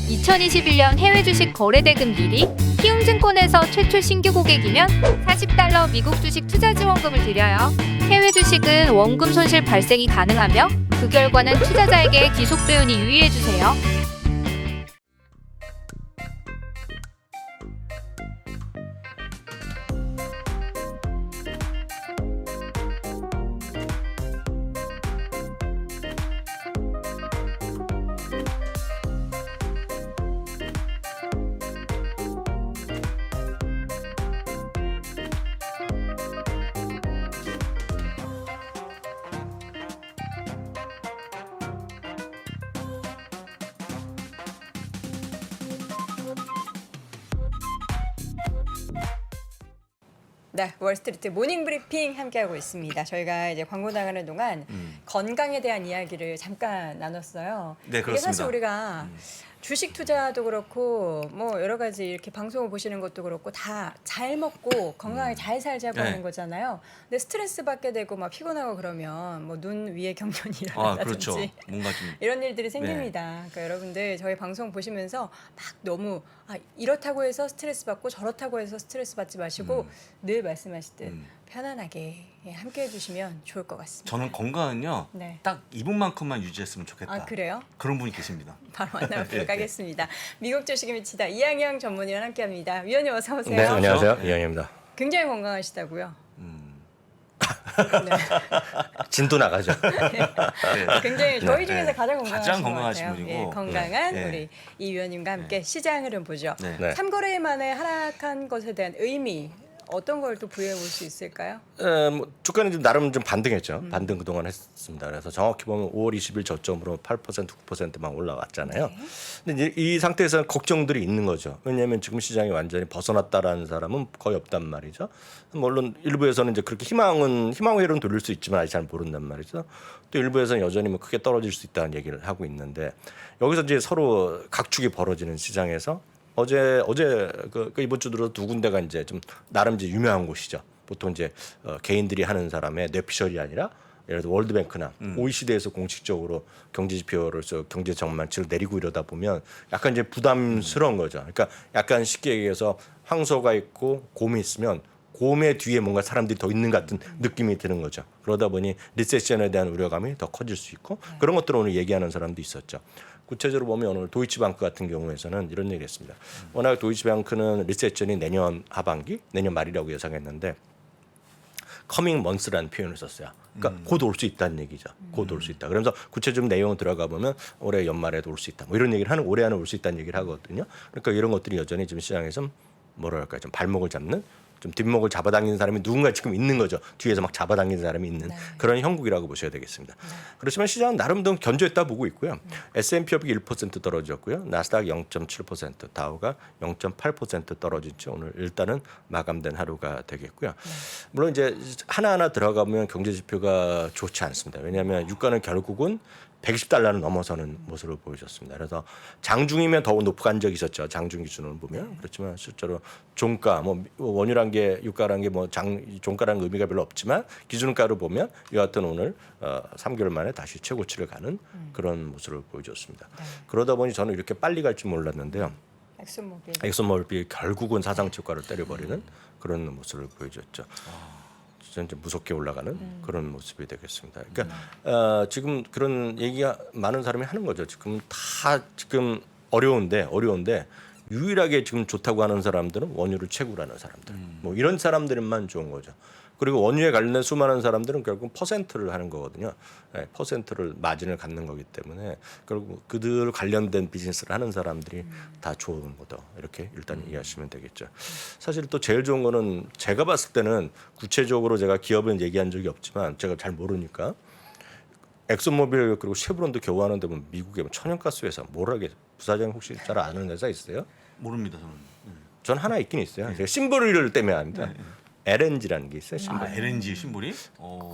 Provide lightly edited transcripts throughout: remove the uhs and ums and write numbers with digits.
2021년 해외 주식 거래 대금 1위, 키움증권에서 최초 신규 고객이면 $40 미국 주식 투자 지원금을 드려요. 해외 주식은 원금 손실 발생이 가능하며 그 결과는 투자자에게 기속배분이 유의해주세요. 네, 월스트리트 모닝 브리핑 함께하고 있습니다. 저희가 이제 광고 나가는 동안 건강에 대한 이야기를 잠깐 나눴어요. 네, 이게 사실 그렇습니다. 우리가 주식 투자도 그렇고 뭐 여러 가지 이렇게 방송을 보시는 것도 그렇고 다 잘 먹고 건강하게 잘 살자고 네. 하는 거잖아요. 근데 스트레스 받게 되고 막 피곤하고 그러면 뭐 눈 위에 경련이 일어난다든지 그렇죠. 뭔가 좀 이런 일들이 생깁니다. 그러니까 여러분들 저희 방송 보시면서 막 너무 이렇다고 해서 스트레스 받고 저렇다고 해서 스트레스 받지 마시고 늘 말씀하시듯 편안하게 함께 해주시면 좋을 것 같습니다. 저는 건강은요. 네. 딱 이분만큼만 유지했으면 좋겠다. 아 그래요? 그런 분이 계십니다. 바로 만나보도록 네. 하겠습니다. 미국 주식이 미치다 이항영 전문의와 함께합니다. 위원님 어서 오세요. 네, 안녕하세요. 네. 이영입니다. 굉장히 건강하시다고요? 네. 진도 나가죠. 굉장히 저희 중에서 네. 가장 건강하신 가장 것 건강하신 같아요. 분이고. 예, 건강한 네. 우리 이 위원님과 함께 시장 흐름 보죠. 네. 네. 3거래 만에 하락한 것에 대한 의미 어떤 걸 또 부여해 볼 수 있을까요? 뭐 주가는 좀 나름 좀 반등했죠. 반등 그동안 했습니다. 그래서 정확히 보면 5월 20일 저점으로 8% 9%만 올라왔잖아요. 네. 근데 이제 이 상태에서 걱정들이 있는 거죠. 왜냐하면 지금 시장이 완전히 벗어났다라는 사람은 거의 없단 말이죠. 물론 일부에서는 이제 그렇게 희망회로는 돌릴 수 있지만 아직 잘 모른단 말이죠. 또 일부에서는 여전히 뭐 크게 떨어질 수 있다는 얘기를 하고 있는데 여기서 이제 서로 각축이 벌어지는 시장에서 어제 그 이번 주 들어서 두 군데가 이제 좀 나름 이제 유명한 곳이죠. 보통 이제 개인들이 하는 사람의 뇌피셜이 아니라 예를 들어 월드뱅크나 OECD에서 공식적으로 경제 지표로서 경제 전망치를 내리고 이러다 보면 약간 이제 부담스러운 거죠. 그러니까 약간 쉽게 얘기해서 황소가 있고 곰이 있으면 곰의 뒤에 뭔가 사람들이 더 있는 것 같은 느낌이 드는 거죠. 그러다 보니 리세션에 대한 우려감이 더 커질 수 있고 그런 것들을 오늘 얘기하는 사람도 있었죠. 구체적으로 보면 오늘 도이치방크 같은 경우에서는 이런 얘기했습니다. 워낙 도이치방크는 리세션이 내년 하반기, 내년 말이라고 예상했는데 커밍 먼스라는 표현을 썼어요. 그러니까 곧 올 수 있다는 얘기죠. 곧 올 수 있다. 그러면서 구체적인 내용 들어가 보면 올해 연말에도 올 수 있다. 뭐 이런 얘기를 하는 올해 안에 올 수 있다는 얘기를 하거든요. 그러니까 이런 것들이 여전히 지금 시장에서 뭐랄까 좀 발목을 잡는 좀 뒷목을 잡아당기는 사람이 누군가 지금 있는 거죠. 뒤에서 막 잡아당기는 사람이 있는 그런 형국이라고 보셔야 되겠습니다. 그렇지만 시장은 나름 좀 견조했다 보고 있고요. S&P 500이 1% 떨어졌고요. 나스닥 0.7%, 다우가 0.8% 떨어진 채 오늘 일단은 마감된 하루가 되겠고요. 물론 이제 하나하나 들어가면 경제 지표가 좋지 않습니다. 왜냐하면 유가는 결국은 120달러는 넘어서는 모습을 보여줬습니다. 그래서 장중이면 더 높게 간 적이 있었죠. 장중 기준으로 보면. 그렇지만 실제로 종가, 뭐 원유란 게 유가란 게 뭐 종가라는 의미가 별로 없지만 기준가로 보면 여하튼 오늘 3개월 만에 다시 최고치를 가는 그런 모습을 보여줬습니다. 그러다 보니 저는 이렇게 빨리 갈 줄 몰랐는데요. 엑소모빌이 결국은 사상 최고가를 때려버리는 그런 모습을 보여줬죠. 진짜 무섭게 올라가는 그런 모습이 되겠습니다. 그러니까 지금 그런 얘기가 많은 사람이 하는 거죠. 지금 어려운데 유일하게 지금 좋다고 하는 사람들은 원유를 채굴하는 사람들. 뭐 이런 사람들만 좋은 거죠. 그리고 원유에 관련된 수많은 사람들은 결국 퍼센트를 하는 거거든요. 네, 퍼센트를 마진을 갖는 거기 때문에 결국 그들 관련된 비즈니스를 하는 사람들이 다 좋은 거다. 이렇게 일단 이해하시면 되겠죠. 사실 또 제일 좋은 거는 제가 봤을 때는 구체적으로 제가 기업은 얘기한 적이 없지만 제가 잘 모르니까 엑소모빌 그리고 쉐브론도 겨우 하는데 보면 미국의 천연가스 회사 뭐라게 부사장 혹시 잘 아는 회사 있어요? 모릅니다 저는. 전 하나 있긴 있어요. 제가 심볼을 때문에 압니다. LNG라는 게 있어요. LNG 심볼이?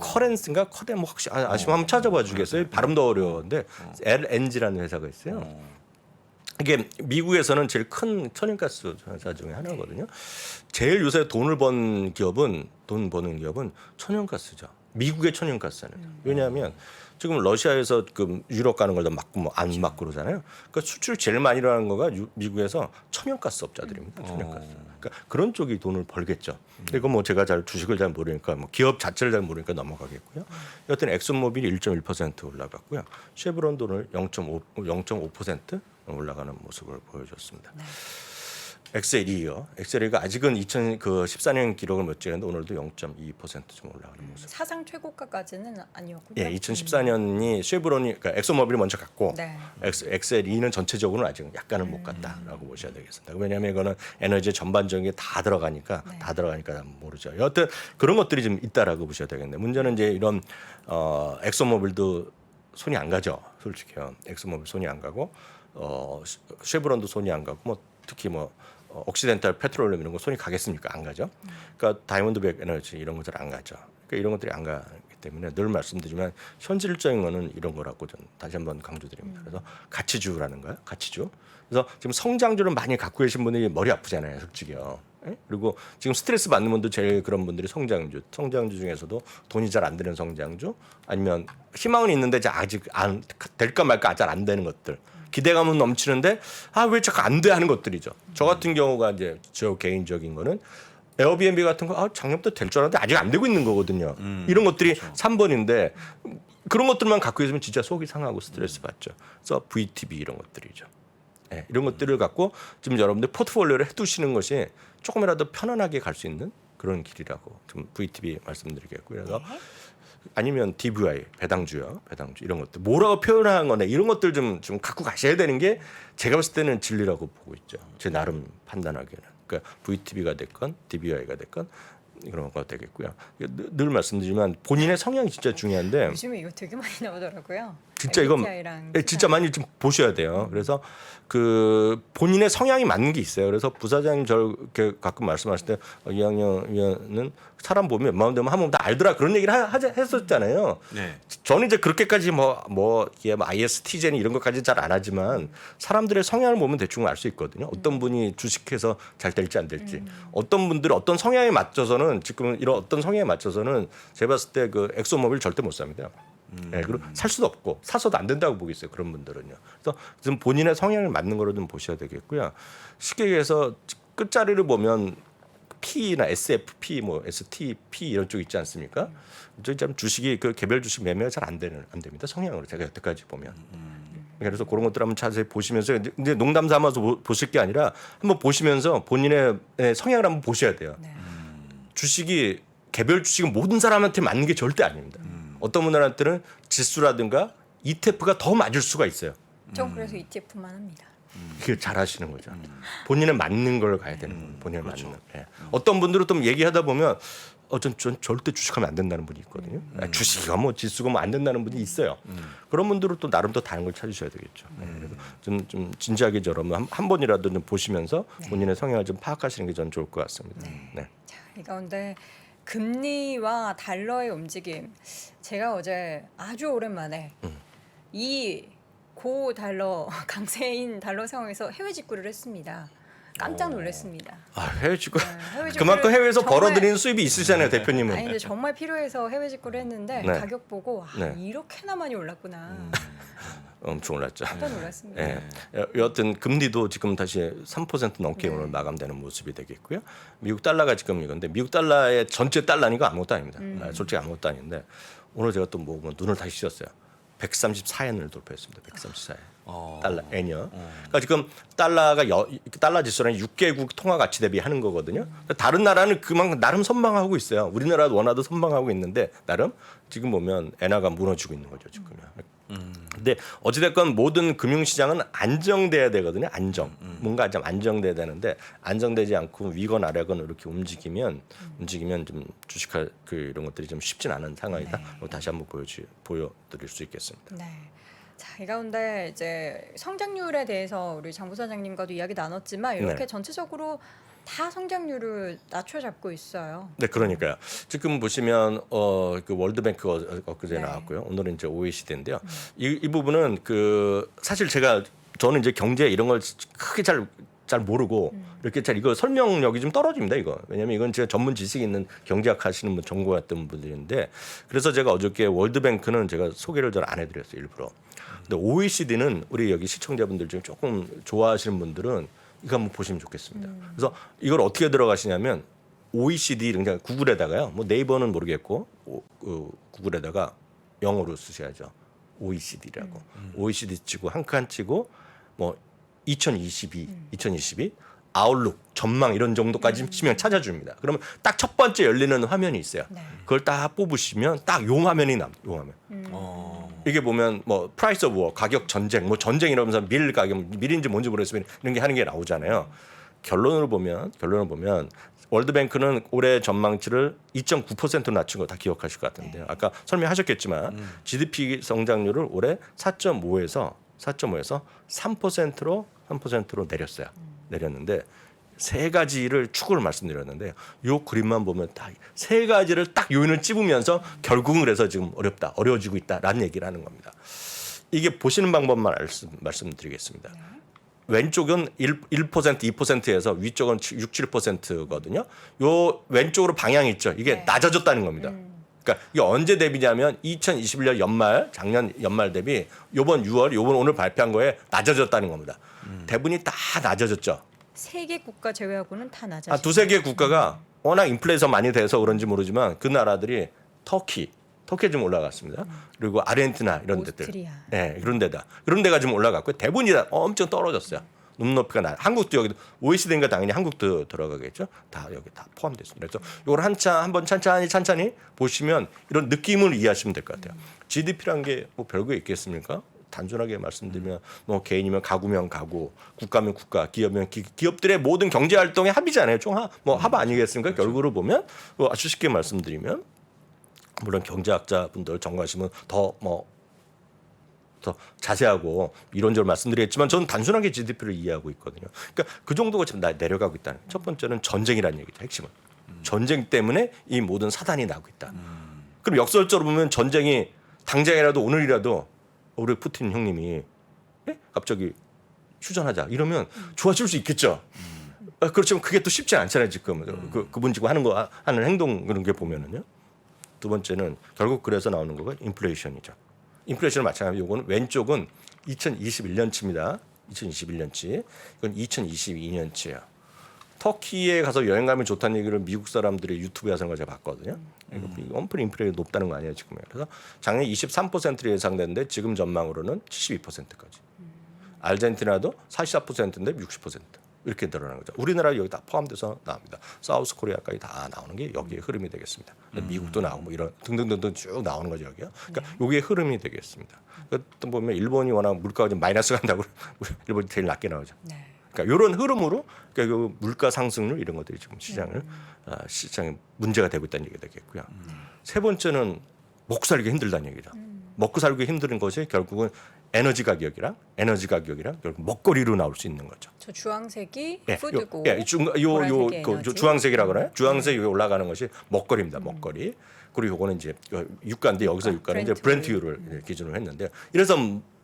커렌스인가 커데 뭐 혹시 아시면 한번 찾아봐 주겠어요? 발음도 어려운데 LNG라는 회사가 있어요. 이게 미국에서는 제일 큰 천연가스 회사 중에 하나거든요. 제일 요새 돈 버는 기업은 천연가스죠. 미국의 천연가스는. 왜냐하면 지금 러시아에서 그 유럽 가는 걸 다 막고 뭐 안 막고 그러잖아요. 그러니까 수출 제일 많이 일어나는 거가 미국에서 천연가스 업자들입니다. 천연가스. 그러니까 그런 쪽이 돈을 벌겠죠. 이거 뭐 제가 잘 주식을 잘 모르니까 뭐 기업 자체를 잘 모르니까 넘어가겠고요. 여튼 엑슨모빌이 1.1% 올라갔고요. 쉐브론도 오늘 0.5% 올라가는 모습을 보여줬습니다. 네. 엑셀이요. 엑셀이가 아직은 2014년 기록을 못 찍었는데 오늘도 0.2%좀 올라가는 모습. 사상 최고가까지는 아니었군요. 예, 2014년이 쉐브론이 그러니까 엑소모빌이 먼저 갔고 네. 엑셀2는 전체적으로는 아직 약간은 못 갔다라고 보셔야 되겠습니다. 왜냐하면 이거는 에너지 전반적인 게 다 들어가니까 네. 다 들어가니까 모르죠. 여하튼 그런 것들이 좀 있다라고 보셔야 되겠네요. 문제는 이제 이런 엑소모빌도 손이 안 가죠. 솔직히요. 엑소모빌 손이 안 가고 쉐브론도 손이 안 가고 뭐 특히 뭐 옥시덴탈 페트롤리움 이런 거 손이 가겠습니까? 안 가죠. 그러니까 다이몬드백 에너지 이런 것들 안 가죠. 그러니까 이런 것들이 안 가기 때문에 늘 말씀드리지만 현실적인 거는 이런 거라고 전 다시 한번 강조드립니다. 그래서 가치주라는 거예요. 가치주. 그래서 지금 성장주를 많이 갖고 계신 분들이 머리 아프잖아요. 솔직히요. 예? 그리고 지금 스트레스 받는 분도 제일 그런 분들이 성장주 중에서도 돈이 잘 안 되는 성장주 아니면 희망은 있는데 아직 안 될까 말까 잘 안 되는 것들. 기대감은 넘치는데 왜 자꾸 안 돼 하는 것들이죠. 저 같은 경우가 이제 저 개인적인 거는 에어비앤비 같은 거 작년부터 될 줄 알았는데 아직 안 되고 있는 거거든요. 이런 것들이 그렇죠. 3번인데 그런 것들만 갖고 있으면 진짜 속이 상하고 스트레스 받죠. 그래서 VTB 이런 것들이죠. 네, 이런 것들을 갖고 지금 여러분들 포트폴리오를 해두시는 것이 조금이라도 편안하게 갈 수 있는 그런 길이라고 좀 VTB 말씀드리겠고요. 그래서 아니면 DVI 배당주요, 배당주 이런 것들 뭐라고 표현하는 거네 이런 것들 좀 갖고 가셔야 되는 게 제가 봤을 때는 진리라고 보고 있죠. 제 나름 판단하기에는 그러니까 VTB가 됐건 DVI가 됐건 그런 거 되겠고요. 늘 말씀드리지만 본인의 성향이 진짜 중요한데 요즘에 이거 되게 많이 나오더라고요. 진짜 이건 MBTI랑 진짜 많이 좀 보셔야 돼요. 그래서 그 본인의 성향이 맞는 게 있어요. 그래서 부사장님 저 이렇게 가끔 말씀하실 때 이학년 위원은 사람 보면 웬만하면 되면 한번 다 알더라 그런 얘기를 했었잖아요. 네. 저는 이제 그렇게까지 이게 ISTJ 이런 것까지 잘 안 하지만 사람들의 성향을 보면 대충 알 수 있거든요. 어떤 분이 주식해서 잘 될지 안 될지, 어떤 분들은 어떤 성향에 맞춰서는 지금 이런 어떤 성향에 맞춰서는 제가 봤을 때 그 엑소모빌 절대 못 삽니다. 네, 그리고 살 수도 없고 사서도 안 된다고 보겠어요. 그런 분들은요. 그래서 좀 본인의 성향을 맞는 거로 좀 보셔야 되겠고요. 쉽게 얘기해서 끝자리를 보면 P나 SFP, 뭐 STP 이런 쪽 있지 않습니까? 저희 참 주식이 그 개별 주식 매매가 잘 안 됩니다. 성향으로 제가 여태까지 보면. 그래서 그런 것들 한번 자세히 보시면서 이제 농담 삼아서 보실 게 아니라 한번 보시면서 본인의 성향을 한번 보셔야 돼요. 네. 주식이 개별 주식은 모든 사람한테 맞는 게 절대 아닙니다. 어떤 분들한테는 지수라든가 ETF가 더 맞을 수가 있어요. 전 그래서 ETF만 합니다. 그게 잘하시는 거죠. 본인에 맞는 걸 가야 되는 거예요. 본인에 맞는. 예. 어떤 분들은 또 얘기하다 보면 전 절대 주식하면 안 된다는 분이 있거든요. 주식이가 뭐 지수가 뭐 안 된다는 분이 있어요. 그런 분들은 또 나름 또 다른 걸 찾으셔야 되겠죠. 그래서 좀 진지하게 여러분 한 번이라도 좀 보시면서 본인의 성향을 좀 파악하시는 게 전 좋을 것 같습니다. 네. 자, 이 가운데 금리와 달러의 움직임. 제가 어제 아주 오랜만에 이 고 달러 강세인 달러 상황에서 해외 직구를 했습니다. 깜짝 놀랐습니다. 해외 직구 해외 직구를 그만큼 해외에서 정말- 벌어들이는 수입이 있으시잖아요, 대표님은. 아니 근데 정말 필요해서 해외 직구를 했는데 네. 가격 보고 네. 이렇게나 많이 올랐구나. 엄청 올랐죠. 깜짝 놀랐습니다. 예. 여하튼 금리도 지금 다시 3% 넘게 오늘 마감되는 모습이 되겠고요. 미국 달러가 지금 이건데 미국 달러의 전체 달러는 이거 아무것도 아닙니다. 솔직히 아무것도 아닌데 오늘 제가 또 뭐 눈을 다시 씻었어요. 134엔을 돌파했습니다. 134엔. 달러 엔이요. 그러니까 지금 달러가 달러 지수는 6개국 통화 가치 대비하는 거거든요. 다른 나라는 그만큼 나름 선방하고 있어요. 우리나라 원화도 선방하고 있는데 나름 지금 보면 엔화가 무너지고 있는 거죠 지금요. 근데 어찌됐건 모든 금융시장은 안정돼야 되거든요. 뭔가 좀 안정돼야 되는데 안정되지 않고 위건 아래건 이렇게 움직이면 좀 주식할 이런 것들이 좀 쉽진 않은 상황이다. 다시 한번 보여드릴 수 있겠습니다. 네. 자, 이 가운데 이제 성장률에 대해서 우리 장 부사장님과도 이야기 나눴지만 이렇게 네. 전체적으로 다 성장률을 낮춰잡고 있어요. 네, 그러니까요. 지금 보시면 그 월드뱅크가 엊그제 네. 나왔고요. 오늘은 이제 OECD인데요. 이 부분은 사실 저는 이제 경제 이런 걸 크게 잘 잘 모르고 이렇게 잘 이거 설명력이 좀 떨어집니다. 이거 왜냐하면 이건 제가 전문 지식 있는 경제학 하시는 분 전공했던 분들인데 그래서 제가 어저께 월드뱅크는 제가 소개를 잘 안 해드렸어요 일부러. 근데 OECD는 우리 여기 시청자분들 중에 조금 좋아하시는 분들은 이거 한번 보시면 좋겠습니다. 그래서 이걸 어떻게 들어가시냐면 OECD 그냥 구글에다가요. 뭐 네이버는 모르겠고 구글에다가 영어로 쓰셔야죠. OECD라고. OECD 치고 한 칸 치고 뭐 2022 아웃룩 전망 이런 정도까지 치면 찾아줍니다. 그러면 딱 첫 번째 열리는 화면이 있어요. 네. 그걸 딱 뽑으시면 딱 요 화면이 납니다. 요 화면. 이게 보면 뭐 프라이스 오브 워 가격 전쟁 뭐 전쟁 이러면서 밀 가격 밀인지 뭔지 모르겠으면 이런 게 하는 게 나오잖아요. 결론을 보면 월드뱅크는 올해 전망치를 2.9%로 낮춘 거 다 기억하실 것 같은데요. 아까 설명하셨겠지만 GDP 성장률을 올해 4.5에서 3%로 내렸어요. 내렸는데 세 가지를 축으로 말씀드렸는데 요 그림만 보면 다 세 가지를 딱 요인을 찝으면서 결국은 그래서 지금 어려워지고 있다라는 얘기를 하는 겁니다. 이게 보시는 방법만 말씀드리겠습니다. 왼쪽은 1%, 2%에서 위쪽은 6, 7%거든요. 요 왼쪽으로 방향이 있죠. 이게 낮아졌다는 겁니다. 그러니까 이게 언제 대비냐면 2021년 연말, 작년 연말 대비 요번 6월, 요번 오늘 발표한 거에 낮아졌다는 겁니다. 대부분이 다 낮아졌죠. 세계 국가 제외하고는 다 낮아지죠. 두세 개 국가가 워낙 인플레이션 많이 돼서 그런지 모르지만 그 나라들이 터키 좀 올라갔습니다. 그리고 아르헨티나 이런 데들. 오스트리아. 네, 그런 데가 좀 올라갔고 대부분이 다 엄청 떨어졌어요. 눈높이가 한국도 여기 OECD니까 당연히 한국도 들어가겠죠. 다 여기 다 포함됐습니다. 그래서 이걸 한번 찬찬히 보시면 이런 느낌을 이해하시면 될 것 같아요. GDP란 게 뭐 별거 있겠습니까? 단순하게 말씀드리면 뭐 개인이면 가구면 가구, 국가면 국가, 기업이면 기업들의 모든 경제 활동의 합이잖아요. 합 아니겠습니까? 그렇죠. 결국으로 보면 아주 쉽게 말씀드리면 물론 경제학자분들 전공하시면 더 자세하고 이론적으로 말씀드리겠지만 저는 단순하게 GDP를 이해하고 있거든요. 그러니까 그 정도가 지금 내려가고 있다는. 첫 번째는 전쟁이라는 얘기죠. 핵심은. 전쟁 때문에 이 모든 사단이 나고 있다. 그럼 역설적으로 보면 전쟁이 당장이라도 오늘이라도 우리 푸틴 형님이 갑자기 휴전하자 이러면 좋아질 수 있겠죠. 그렇지만 그게 또 쉽지 않잖아요. 지금 그분 지금 하는 행동 그런 게 보면은요. 두 번째는 결국 그래서 나오는 거가 인플레이션이죠. 인플레이션은 마찬가지로 이거는 왼쪽은 2021년치입니다. 2021년치. 이건 2022년치예요. 터키에 가서 여행 가면 좋다는 얘기를 미국 사람들이 유튜브에 하는 걸 제가 봤거든요. 엄청 인플레이션이 높다는 거 아니에요 지금. 그래서 작년 23%로 예상됐는데 지금 전망으로는 72%까지. 아르헨티나도 44%인데 60%. 이렇게 늘어나는 거죠. 우리나라 여기 다 포함돼서 나옵니다. 사우스 코리아까지 다 나오는 게 여기에 흐름이 되겠습니다. 미국도 나오고 뭐 이런 등등등등 쭉 나오는 거죠 여기요. 그러니까 여기에 흐름이 되겠습니다. 또 보면 일본이 워낙 물가가 좀 마이너스 간다고 일본이 제일 낮게 나오죠. 네. 그러니까 이런 흐름으로 그러니까 그 물가 상승률 이런 것들이 지금 시장에 문제가 되고 있다는 얘기가 되겠고요. 세 번째는 먹고 살기 힘들다는 얘기죠. 먹고 살기 힘든 것이 결국은 에너지 가격이랑 결국 먹거리로 나올 수 있는 거죠. 저 주황색이 예, 푸드고 보라색이 에너지. 주황색이라고 그래요. 주황색이 올라가는 것이 먹거리입니다. 먹거리. 그리고 요거는 이제 유가인데 여기서 유가는 이제 브렌트유를 기준으로 했는데 이래서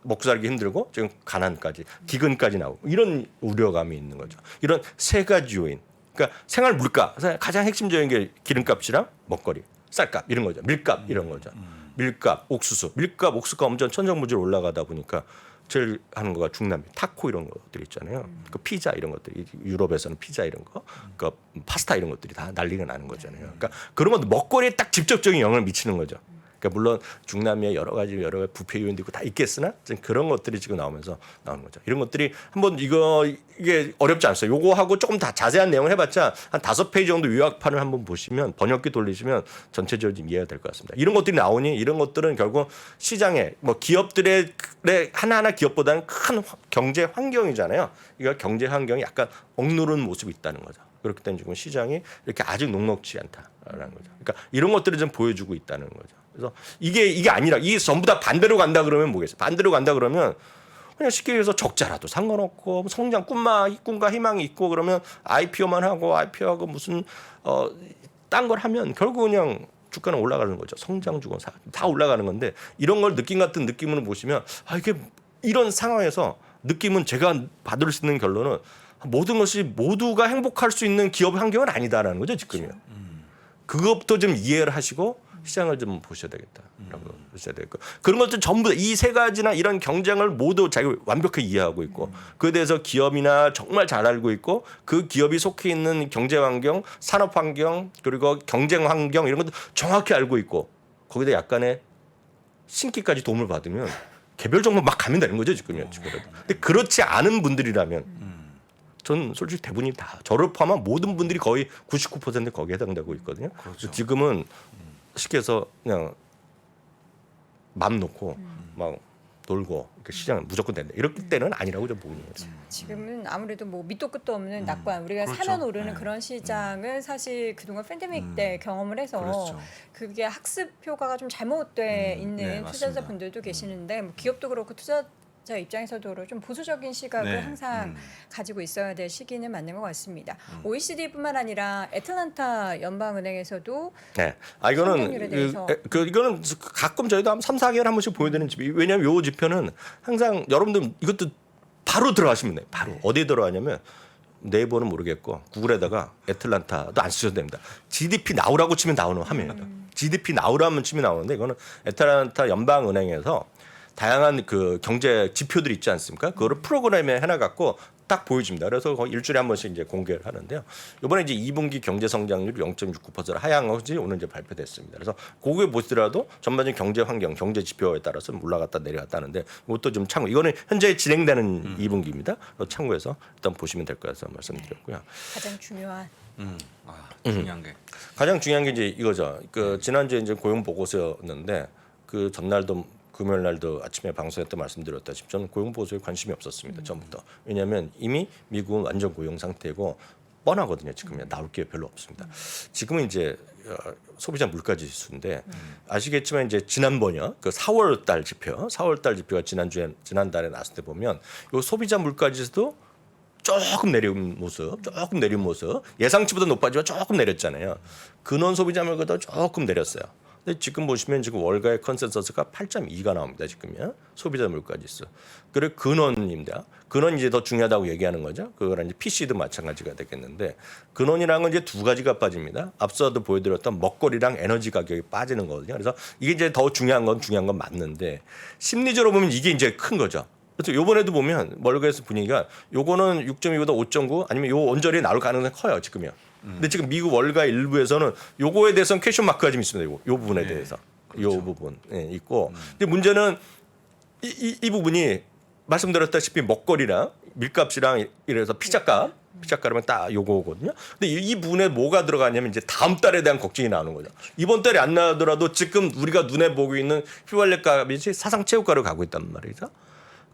먹고 살기 힘들고 지금 가난까지 기근까지 나오고 이런 우려감이 있는 거죠. 이런 세 가지 요인. 그러니까 생활 물가 가장 핵심적인 게 기름값이랑 먹거리, 쌀값 이런 거죠. 밀값 이런 거죠. 밀값, 옥수수, 옥수수가 엄청 천정부지로 올라가다 보니까 제일 하는 거가 중남미, 타코 이런 것들 있잖아요. 그 피자 이런 것들이 유럽에서는 피자 이런 거, 그 파스타 이런 것들이 다 난리가 나는 거잖아요. 그러니까 그런 것도 먹거리에 딱 직접적인 영향을 미치는 거죠. 그러니까 물론 중남미에 여러 가지 부패 요인도 있고 다 있겠으나 그런 것들이 지금 나오면서 나오는 거죠. 이런 것들이 한번 이게 어렵지 않았어요. 요거 하고 조금 다 자세한 내용을 해봤자 한 5페이지 정도 요약판을 한번 보시면 번역기 돌리시면 전체적으로 좀 이해가 될 것 같습니다. 이런 것들이 나오니 이런 것들은 결국 시장에 뭐 기업들의 하나하나 기업보다는 큰 경제 환경이잖아요. 이거 경제 환경이 약간 억누른 모습이 있다는 거죠. 그렇기 때문에 지금 시장이 이렇게 아직 녹록지 않다라는 거죠. 그러니까 이런 것들을 좀 보여주고 있다는 거죠. 그래서 이게 아니라 이 전부 다 반대로 간다 그러면 뭐겠어요? 반대로 간다 그러면 그냥 쉽게 얘기해서 적자라도 상관없고 성장 꿈과 희망이 있고 그러면 IPO만 하고 무슨 딴 걸 하면 결국 그냥 주가는 올라가는 거죠. 성장 주고 다 올라가는 건데 이런 걸 느낌 같은 느낌으로 보시면 이게 이런 상황에서 느낌은 제가 받을 수 있는 결론은 모든 것이 모두가 행복할 수 있는 기업 환경은 아니다라는 거죠 지금요. 그것부터 좀 이해를 하시고 시장을 좀 보셔야 되겠다라고 보셔야 되고 그런 것들 전부 이 세 가지나 이런 경쟁을 모두 자기가 완벽하게 이해하고 있고 그에 대해서 기업이나 정말 잘 알고 있고 그 기업이 속해 있는 경제 환경, 산업 환경 그리고 경쟁 환경 이런 것도 정확히 알고 있고 거기다 약간의 신기까지 도움을 받으면 개별 정보 막 가면 되는 거죠 지금요. 근데 그렇지 않은 분들이라면 전 솔직히 대부분이 다 저를 포함한 모든 분들이 거의 99% 거기에 해당되고 있거든요. 그래서 지금은 쉽게 해서 그냥 맘 놓고 막 놀고 시장은 무조건 된다. 이럴 때는 아니라고 좀 보는 거죠. 지금은 아무래도 뭐 밑도 끝도 없는 낙관 우리가 그렇죠. 사면 오르는 네. 그런 시장을 사실 그동안 팬데믹 때 경험을 해서 그렇죠. 그게 학습 효과가 좀 잘못돼 있는 네, 맞습니다. 투자자분들도 계시는데 뭐 기업도 그렇고 투자자 입장에서도 좀 보수적인 시각을 네. 항상 가지고 있어야 될 시기는 맞는 것 같습니다. OECD뿐만 아니라 애틀란타 연방은행에서도 네. 성장률에 대해서. 이거는 가끔 저희도 한 3, 4개월 한 번씩 보여드리는 집이 왜냐하면 요 지표는 항상 여러분들 이것도 바로 들어가시면 돼요. 바로 어디에 들어가냐면 네이버는 모르겠고 구글에다가 애틀란타도 안 쓰셔도 됩니다. GDP 나오라고 치면 나오는 화면이에요. GDP 나오라면 치면 나오는데 이거는 애틀란타 연방은행에서 다양한 그 경제 지표들이 있지 않습니까? 그거를 프로그램에 해놔갖고 딱 보여줍니다. 그래서 거의 일주일에 한 번씩 이제 공개를 하는데요. 이번에 이제 2분기 경제 성장률이 0.69%로 하향한 것이 오늘 이제 발표됐습니다. 그래서 그게 보시더라도 전반적인 경제 환경, 경제 지표에 따라서 올라갔다 내려갔다 하는데 이것도 좀 참고 이거는 현재 진행되는 2분기입니다. 참고해서 일단 보시면 될 것 같아서 말씀드렸고요. 가장 중요한 중요한 게 가장 중요한 게 이제 이거죠. 그 지난주에 이제 고용 보고서였는데 그 전날도 금요일 날도 아침에 방송에 때 말씀드렸다시피 저는 고용 보고서에 관심이 없었습니다. 처음부터. 왜냐하면 이미 미국은 완전 고용 상태고 뻔하거든요. 지금 나올 게 별로 없습니다. 지금은 이제 소비자 물가 지수인데 아시겠지만 이제 지난번이요. 그 4월 달 지표, 4월 달 지표가 지난달에 나왔을 때 보면 요 소비자 물가 지수도 조금 내린 모습, 예상치보다 높아지만 조금 내렸잖아요. 근원 소비자 물가도 조금 내렸어요. 근데 지금 보시면 지금 월가의 컨센서스가 8.2가 나옵니다. 지금요. 소비자 물가 지수. 그리고 근원입니다. 근원 이제 더 중요하다고 얘기하는 거죠. 그거랑 이제 PC도 마찬가지가 되겠는데 근원이라는 건 이제 두 가지가 빠집니다. 앞서도 보여드렸던 먹거리랑 에너지 가격이 빠지는 거거든요. 그래서 이게 이제 더 중요한 건 맞는데 심리적으로 보면 이게 이제 큰 거죠. 그래서 요번에도 보면 월가에서 분위기가 요거는 6.2보다 5.9 아니면 요 언저리에 나올 가능성이 커요. 지금요. 근데 지금 미국 월가 일부에서는 요거에 대해서는 퀘션 마크가 좀 있습니다. 요 부분에 대해서. 요 부분 있고. 근데 문제는 이 부분이 말씀드렸다시피 먹거리랑 밀값이랑 이래서 피자값이면 딱 요거거든요. 근데 이 부분에 뭐가 들어가냐면 이제 다음 달에 대한 걱정이 나오는 거죠. 이번 달에 안 나오더라도 지금 우리가 눈에 보고 있는 휘발유 값이 사상 최고가로 가고 있단 말이죠.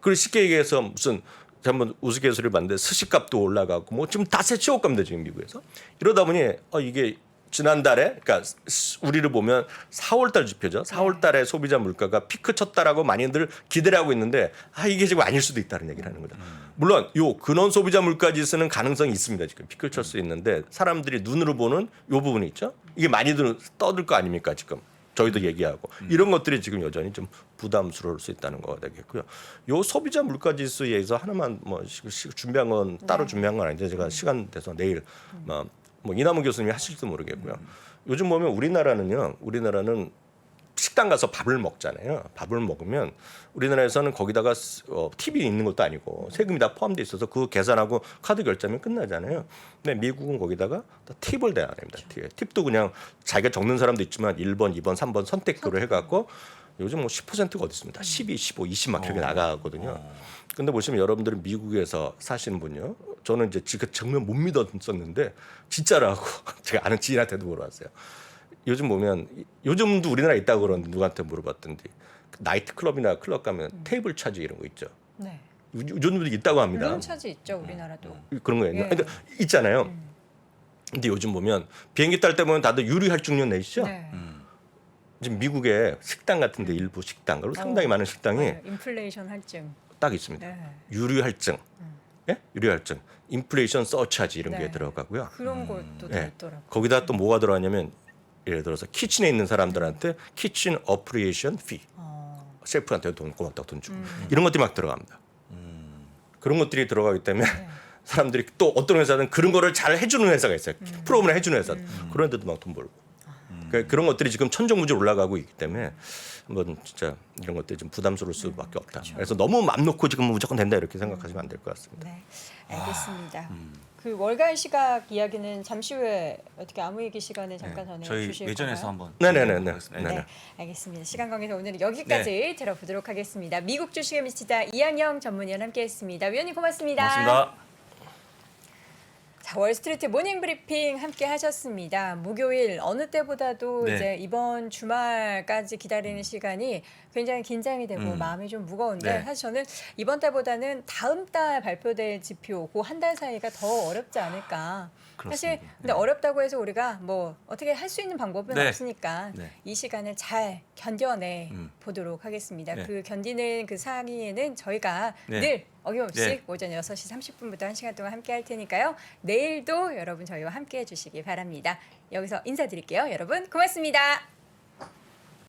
그리고 쉽게 얘기해서 무슨 한번 우스갯소리를 봤는데 스시값도 올라가고 뭐 지금 다 새 최고가입니다 지금 미국에서. 이러다 보니 이게 지난달에 그러니까 우리를 보면 4월달 지표죠. 4월달에 소비자 물가가 피크 쳤다라고 많이들 기대를 하고 있는데 이게 지금 아닐 수도 있다는 얘기를 하는 거죠. 물론 요 근원 소비자 물가 지수는 가능성이 있습니다. 지금 피크를 칠 수 있는데 사람들이 눈으로 보는 요 부분이 있죠. 이게 많이들 떠들 거 아닙니까 지금. 저희도 얘기하고 이런 것들이 지금 여전히 좀 부담스러울 수 있다는 거가 되겠고요. 요 소비자 물가 지수에 의해서 하나만 뭐 준비한 건 따로 준비한 건 아닌데 제가 시간 돼서 내일 뭐 이남우 교수님이 하실지도 모르겠고요. 요즘 보면 우리나라는 식당 가서 밥을 먹잖아요. 밥을 먹으면 우리나라에서는 거기다가 팁이 있는 것도 아니고 세금이 다 포함되어 있어서 그 계산하고 카드 결제하면 끝나잖아요. 근데 미국은 거기다가 팁을 대야 됩니다. 팁도 그냥 자기가 적는 사람도 있지만 1번, 2번, 3번 선택도로 해갖고 요즘 뭐 10%가 어디 있습니다. 12, 15, 20 막 이렇게 나가거든요. 근데 보시면 여러분들은 미국에서 사시는 분요. 저는 이제 정말 못 믿었었는데 진짜라고 제가 아는 지인한테도 물어봤어요. 요즘 보면 요즘도 우리나라에 있다고 그러는데 누구한테 물어봤던데 나이트 클럽이나 클럽 가면 테이블 차지 이런 거 있죠. 네. 요즘도 있다고 합니다. 물론 차지 있죠 우리나라도. 그런 거예요. 예. 근데 있잖아요. 근데 요즘 보면 비행기 탈 때 보면 다들 유리 할증료 내시죠. 네. 지금 미국의 식당 같은데 일부 식당, 그리고 상당히 많은 식당이 네. 인플레이션 할증. 딱 있습니다. 네. 유리 할증, 유리 할증, 인플레이션 서차지 이런 게 네. 들어가고요. 그런 것도 네. 있더라고요. 거기다 또 뭐가 들어가냐면 예를 들어서 키친에 있는 사람들한테 키친 어프리에이션 피, 셰프한테 돈 꼬박딱 돈 주고 이런 것들이 막 들어갑니다. 그런 것들이 들어가기 때문에 사람들이 또 어떤 회사는 그런 거를 잘 해주는 회사가 있어요. 프로그램을 해주는 회사. 그런 데도 막 돈 벌고. 그러니까 그런 것들이 지금 천정부지 올라가고 있기 때문에 한번 진짜 이런 것들이 좀 부담스러울 수밖에 없다. 그래서 너무 맘 놓고 지금 무조건 된다 이렇게 생각하시면 안 될 것 같습니다. 네, 알겠습니다. 그 월간 시각 이야기는 잠시 후에 어떻게 아무 얘기 시간에 잠깐 전해 저희 주실 외전에서 건가요? 한번 네네네네. 하겠습니다. 네, 알겠습니다. 시간 관계에서 오늘은 여기까지 들어보도록 하겠습니다. 미국 주식의 미치다 이한영 전문위원 함께했습니다. 위원님 고맙습니다. 고맙습니다. 자, 월스트리트 모닝 브리핑 함께 하셨습니다. 목요일 어느 때보다도 네. 이제 이번 주말까지 기다리는 시간이 굉장히 긴장이 되고 마음이 좀 무거운데 네. 사실 저는 이번 달보다는 다음 달 발표될 지표 그 한 달 사이가 더 어렵지 않을까. 사실 그렇습니다. 근데 어렵다고 해서 우리가 뭐 어떻게 할 수 있는 방법은 네. 없으니까 네. 이 시간을 잘 견뎌내 보도록 하겠습니다. 네. 그 견디는 그 상의에는 저희가 네. 늘 어김없이 네. 오전 6시 30분부터 1시간 동안 함께 할 테니까요. 내일도 여러분 저희와 함께 해주시기 바랍니다. 여기서 인사드릴게요. 여러분 고맙습니다.